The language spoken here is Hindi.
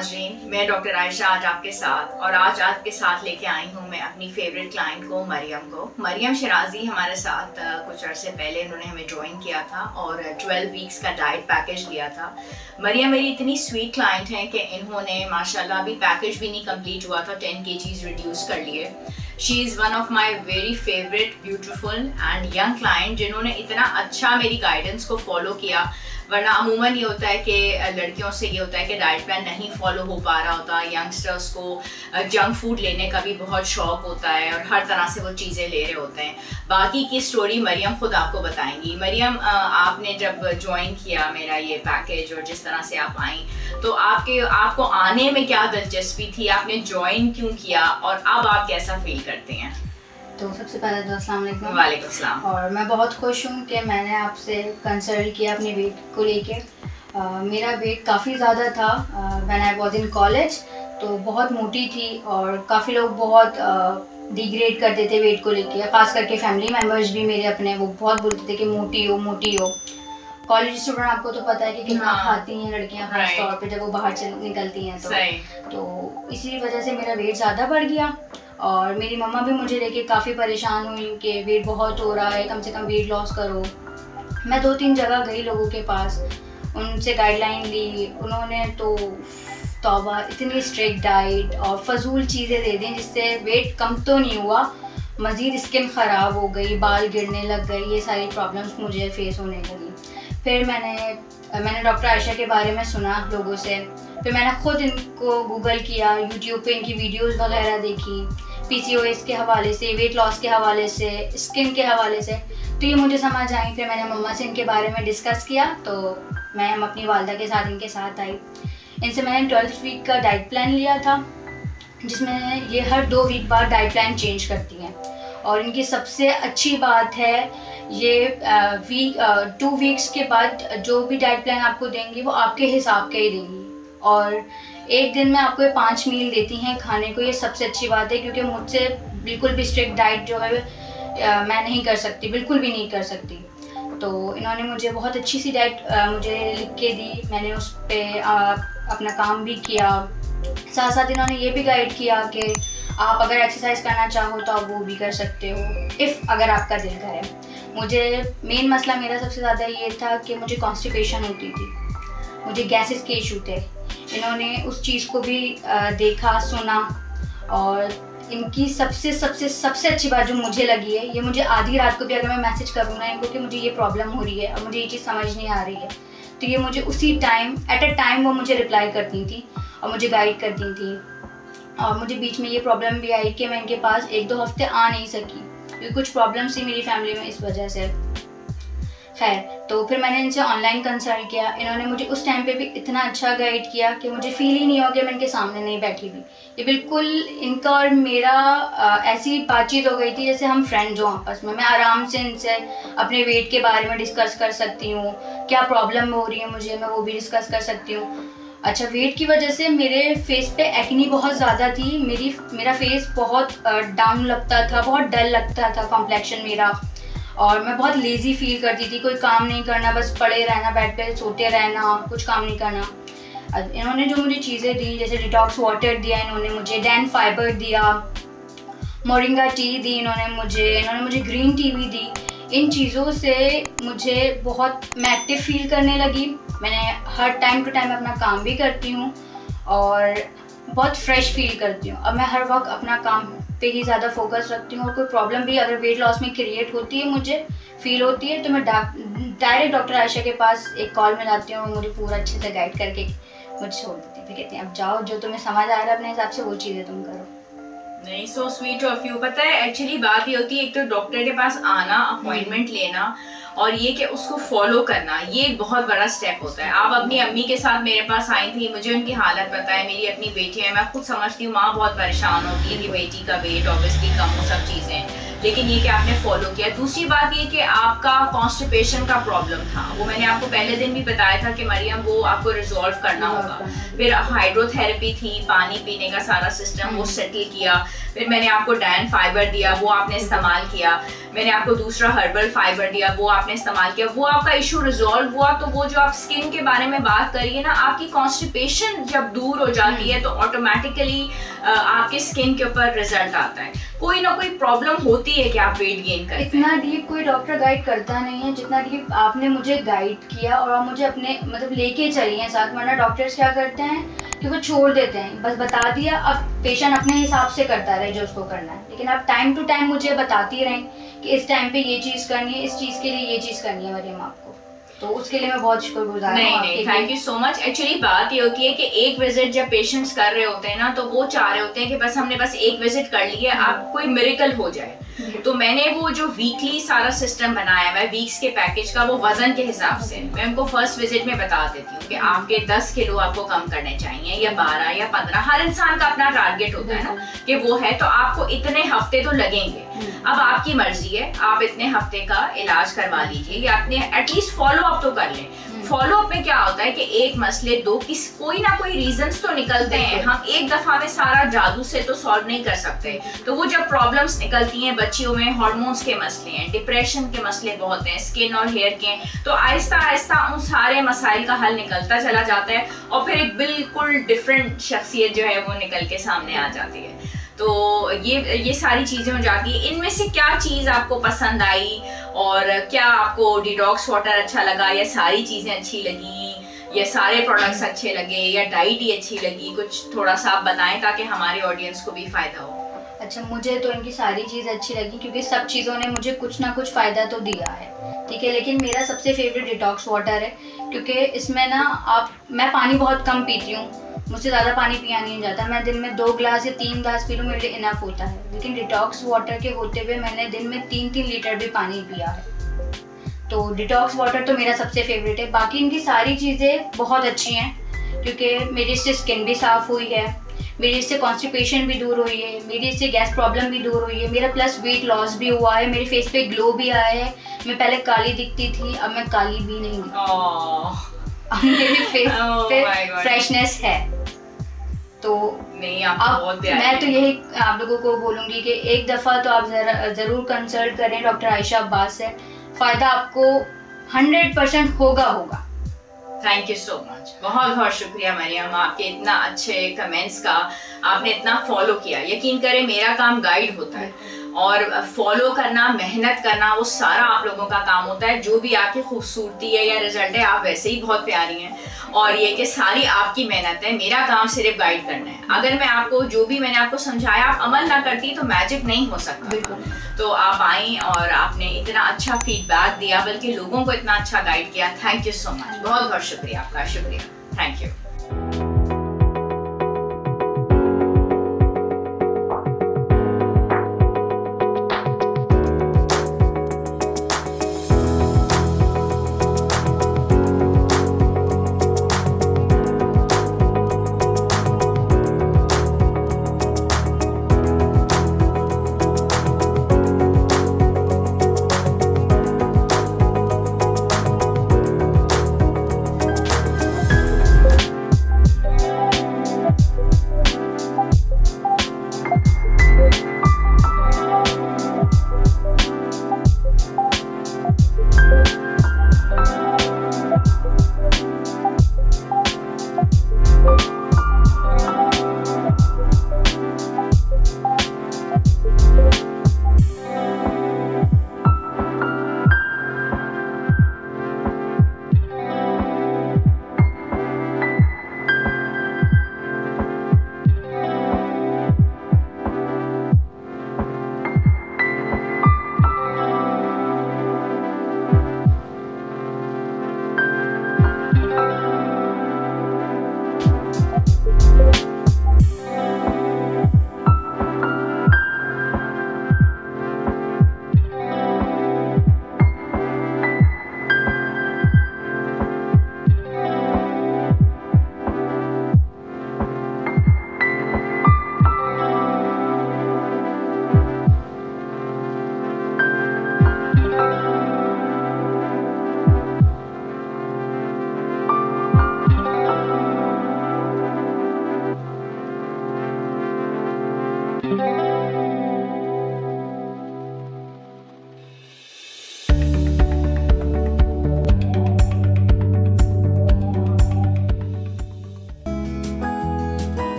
नाज़रीन, मैं डॉक्टर आयशा आज आपके साथ आपके साथ लेके आई हूँ मैं अपनी फेवरेट क्लाइंट को, मरियम को। मरियम शराजी हमारे साथ कुछ अरसे पहले इन्होंने हमें ज्वाइन किया था और 12 वीक्स का डाइट पैकेज लिया था। मरियम मेरी इतनी स्वीट क्लाइंट हैं कि इन्होंने माशाल्लाह अभी पैकेज भी नहीं कंप्लीट हुआ था 10 kgs रिड्यूस कर लिए। She is one of my very favourite beautiful and young client जिन्होंने इतना अच्छा मेरी गाइडेंस को फॉलो किया। वरना अमूमन ये होता है कि लड़कियों से ये होता है कि डाइट प्लान नहीं फॉलो हो पा रहा होता। यंगस्टर्स को जंक फूड लेने का भी बहुत शौक होता है और हर तरह से वो चीज़ें ले रहे होते हैं। बाकी की स्टोरी मरियम खुद आपको बताएंगी। मरियम, आपने जब ज्वाइन किया मेरा ये पैकेज और जिस तरह से आप आई, तो आपको आने में क्या दिलचस्पी थी, आपने ज्वाइन क्यों किया और अब आप कैसा फील करते हैं? तो सबसे पहले तो अस्सलाम वालेकुम। वालेकुम सलाम। और मैं बहुत खुश हूँ कि मैंने आपसे कंसल्ट किया अपने वेट को लेके। मेरा वेट काफ़ी ज़्यादा था when I was in college, तो बहुत मोटी थी और काफ़ी लोग बहुत डिग्रेड करते थे वेट को लेके, ख़ास करके फैमिली मेम्बर्स भी मेरे अपने, वो बहुत बोलते थे कि मोटी हो मोटी हो। कॉलेज स्टूडेंट आपको तो पता है कि कितना खाती हैं लड़कियां खास तौर पे जब वो बाहर से निकलती हैं, तो इसी वजह से मेरा वेट ज़्यादा बढ़ गया। और मेरी मम्मा भी मुझे लेके काफ़ी परेशान हुई कि वेट बहुत हो रहा है, कम से कम वेट लॉस करो। मैं 2-3 जगह गई लोगों के पास, उनसे गाइडलाइन ली, उन्होंने तो तौबा इतनी स्ट्रिक्ट डाइट और फजूल चीज़ें दे दी जिससे वेट कम तो नहीं हुआ, मज़ीद स्किन ख़राब हो गई, बाल गिरने लग गई, ये सारी प्रॉब्लम्स मुझे फेस होने लगी। फिर मैंने डॉक्टर आयशा के बारे में सुना लोगों से, फिर मैंने ख़ुद इनको गूगल किया, यूट्यूब पे इनकी वीडियोस वगैरह देखी, PCOS के हवाले से, वेट लॉस के हवाले से, स्किन के हवाले से, तो ये मुझे समझ आई। फिर मैंने मम्मा से इनके बारे में डिस्कस किया, तो मैं अपनी वालदा के साथ इनके साथ आई। इनसे मैंने 12 वीक का डाइट प्लान लिया था, जिसमें ये हर 2 वीक बाद डाइट प्लान चेंज करती हैं। और इनकी सबसे अच्छी बात है, ये 2 वीक्स के बाद जो भी डाइट प्लान आपको देंगी वो आपके हिसाब का ही देंगी, और एक दिन में आपको 5 मील देती हैं खाने को। ये सबसे अच्छी बात है, क्योंकि मुझसे बिल्कुल भी स्ट्रिक्ट डाइट जो है मैं नहीं कर सकती, बिल्कुल भी नहीं कर सकती। तो इन्होंने मुझे बहुत अच्छी सी डाइट मुझे लिख के दी, मैंने उस पर अपना काम भी किया। साथ साथ इन्होंने ये भी गाइड किया कि आप अगर एक्सरसाइज करना चाहो तो आप वो भी कर सकते हो, अगर आपका दिल करे। मुझे मेन मसला मेरा सबसे ज़्यादा ये था कि मुझे कॉन्स्टिपेशन होती थी, मुझे गैसेस के इशू थे। इन्होंने उस चीज़ को भी देखा, सुना, और इनकी सबसे अच्छी बात जो मुझे लगी है, ये मुझे आधी रात को भी अगर मैं मैसेज करूँ ना इनको कि मुझे ये प्रॉब्लम हो रही है और मुझे ये चीज़ समझ नहीं आ रही है, तो ये मुझे उसी टाइम एट अ टाइम वो मुझे रिप्लाई करती थी और मुझे गाइड करती थी। और मुझे बीच में ये प्रॉब्लम भी आई कि मैं इनके पास 1-2 हफ्ते आ नहीं सकी, क्योंकि कुछ प्रॉब्लम्स थी मेरी फैमिली में इस वजह से। खैर, तो फिर मैंने इनसे ऑनलाइन कंसल्ट किया। इन्होंने मुझे उस टाइम पे भी इतना अच्छा गाइड किया कि मुझे फील ही नहीं हुआ कि मैं इनके सामने नहीं बैठी थी। ये बिल्कुल इनका और मेरा ऐसी बातचीत हो गई थी जैसे हम फ्रेंड्स हों आपस में। मैं आराम से इनसे अपने वेट के बारे में डिस्कस कर सकती हूँ, क्या प्रॉब्लम हो रही है मुझे, मैं वो भी डिस्कस कर सकती हूँ। अच्छा, वेट की वजह से मेरे फेस पे एक्नी बहुत ज़्यादा थी, मेरा फेस बहुत डाउन लगता था, बहुत डल लगता था कॉम्प्लेक्शन मेरा, और मैं बहुत लेज़ी फील करती थी। कोई काम नहीं करना, बस पड़े रहना, बेड पे सोते रहना, कुछ काम नहीं करना। इन्होंने जो मुझे चीज़ें दी, जैसे डिटॉक्स वाटर दिया इन्होंने मुझे, डैन फाइबर दिया, मोरिंगा टी दी इन्होंने मुझे ग्रीन टी भी दी। इन चीज़ों से मुझे बहुत मैं एक्टिव फील करने लगी। मैंने हर टाइम टू टाइम अपना काम भी करती हूँ और बहुत फ्रेश फील करती हूँ। अब मैं हर वक्त अपना काम पे ही ज़्यादा फोकस रखती हूँ, और कोई प्रॉब्लम भी अगर वेट लॉस में क्रिएट होती है, मुझे फील होती है, तो मैं डायरेक्ट डॉक्टर आयशा के पास एक कॉल में जाती हूँ और मुझे पूरा अच्छे से गाइड करके मुझे छोड़ देती थी। कहती हैं अब जाओ, जो तुम्हें समझ आ रहा है अपने हिसाब से वो चीज़ें तुम करो। नहीं, सो स्वीट ऑफ यू। पता है एक्चुअली बात ये होती है, एक तो डॉक्टर के पास आना, अपॉइंटमेंट लेना, और ये कि उसको फॉलो करना, ये एक बहुत बड़ा स्टेप होता है। आप अपनी अम्मी के साथ मेरे पास आई थी, मुझे उनकी हालत पता है, मेरी अपनी बेटी है, मैं खुद समझती हूँ माँ बहुत परेशान होती है कि बेटी का वेट ऑब्वियसली कम हो, सब चीज़ें। लेकिन ये कि आपने फॉलो किया। दूसरी बात ये कि आपका कॉन्स्टिपेशन का प्रॉब्लम था, वो मैंने आपको पहले दिन भी बताया था कि मरियम वो आपको रिजॉल्व करना होगा। फिर हाइड्रोथेरेपी थी, पानी पीने का सारा सिस्टम वो सेटल किया। फिर मैंने आपको डायन फाइबर दिया, वो आपने इस्तेमाल किया। मैंने आपको दूसरा हर्बल फाइबर दिया, वो आपने इस्तेमाल किया। वो आपका इशू रिजॉल्व हुआ। तो वो जो आप स्किन के बारे में बात करिए ना, आपकी कॉन्स्टिपेशन जब दूर हो जाती है तो ऑटोमेटिकली आपके स्किन के ऊपर रिजल्ट आता है। कोई ना कोई प्रॉब्लम होती है कि आप वेट गेन करते हैं। इतना डीप कोई डॉक्टर गाइड करता नहीं है जितना डीप आपने मुझे गाइड किया और आप मुझे अपने मतलब लेके चलिए साथ। वरना डॉक्टर्स क्या करते हैं कि वो छोड़ देते हैं, बस बता दिया, अब पेशेंट अपने हिसाब से करता रहे जो उसको करना है। लेकिन आप टाइम टू टाइम मुझे बताती रहें कि इस टाइम पे ये चीज़ करनी है, इस चीज़ के लिए ये चीज़ करनी है मरियम आपको, तो उसके लिए मैं बहुत शुक्रगुजार हूं। नहीं, thank you so much. Actually बात ये होती है कि एक विजिट जब पेशेंट्स कर रहे होते हैं ना, तो वो चाह रहे होते हैं कि बस हमने बस एक विजिट कर ली है, आप कोई मिरेकल हो जाए। तो मैंने वो जो वीकली सारा सिस्टम बनाया है वीक्स के पैकेज का, वो वजन के हिसाब से मैं उनको फर्स्ट विजिट में बता देती हूँ कि आपके 10 किलो आपको कम करने चाहिए, या 12 या 15। हर इंसान का अपना टारगेट होता है ना कि वो है, तो आपको इतने हफ्ते तो लगेंगे। अब आपकी मर्जी है, आप इतने हफ्ते का इलाज करवा लीजिए या अपने एटलीस्ट फॉलो अप तो कर लें। फॉलो अप में क्या होता है कि एक मसले दो कोई ना कोई रीजंस तो निकलते हैं। हम एक दफा में सारा जादू से तो सॉल्व नहीं कर सकते। तो वो जब प्रॉब्लम्स निकलती हैं बच्चियों में, हार्मोन्स के मसले हैं, डिप्रेशन के मसले बहुत हैं, स्किन और हेयर के, तो आहिस्ता आहिस्ता उन सारे मसाइल का हल निकलता चला जाता है और फिर एक बिल्कुल डिफरेंट शख्सियत जो है वो निकल के सामने आ जाती है। तो ये सारी चीज़ें हो जाती है। इनमें से क्या चीज़ आपको पसंद आई और क्या आपको डिटॉक्स वाटर अच्छा लगा, या सारी चीज़ें अच्छी लगी, या सारे प्रोडक्ट्स अच्छे लगे, या डाइट ही अच्छी लगी? कुछ थोड़ा सा आप बताएं ताकि हमारे ऑडियंस को भी फ़ायदा हो। अच्छा, मुझे तो इनकी सारी चीज़ें अच्छी लगी क्योंकि सब चीज़ों ने मुझे कुछ ना कुछ फ़ायदा तो दिया है, ठीक है। लेकिन मेरा सबसे फेवरेट डिटॉक्स वाटर है क्योंकि इसमें ना मैं पानी बहुत कम पीती हूँ, मुझसे ज़्यादा पानी पिया नहीं जाता। मैं दिन में 2 ग्लास या 3 ग्लास पी लूँ, मेरे लिए इनफ होता है। लेकिन डिटॉक्स वाटर के होते हुए मैंने दिन में 3-3 लीटर भी पानी पिया है। तो डिटॉक्स वाटर तो मेरा सबसे फेवरेट है। बाकी इनकी सारी चीज़ें बहुत अच्छी हैं क्योंकि मेरी इससे स्किन भी साफ़ हुई है, मेरी इससे कॉन्स्टिपेशन भी दूर हुई है, मेरी इससे गैस प्रॉब्लम भी दूर हुई है, मेरा प्लस वेट लॉस भी हुआ है, मेरे फेस पे ग्लो भी आया है। मैं पहले काली दिखती थी, अब मैं काली भी नहीं दिखती। मेरे फेस पे फ्रेशनेस है। तो नहीं, आप बहुत मैं तो यही आप लोगों को बोलूँगी कि एक दफ़ा तो आप ज़रूर कंसल्ट करें डॉक्टर आयशा अब्बास से। फ़ायदा आपको 100% होगा। थैंक यू सो मच, बहुत बहुत शुक्रिया मरियम, आपके इतना अच्छे कमेंट्स का। आपने इतना फॉलो किया। यकीन करें मेरा काम गाइड होता है और फॉलो करना, मेहनत करना, वो सारा आप लोगों का काम होता है। जो भी आपकी खूबसूरती है या रिजल्ट है, आप वैसे ही बहुत प्यारी हैं और ये कि सारी आपकी मेहनत है। मेरा काम सिर्फ गाइड करना है। अगर मैं आपको जो भी मैंने आपको समझाया आप अमल ना करती तो मैजिक नहीं हो सकता। तो आप आई और आपने इतना अच्छा फीडबैक दिया, बल्कि लोगों को इतना अच्छा गाइड किया। थैंक यू सो मच, बहुत बहुत शुक्रिया आपका। शुक्रिया, थैंक यू।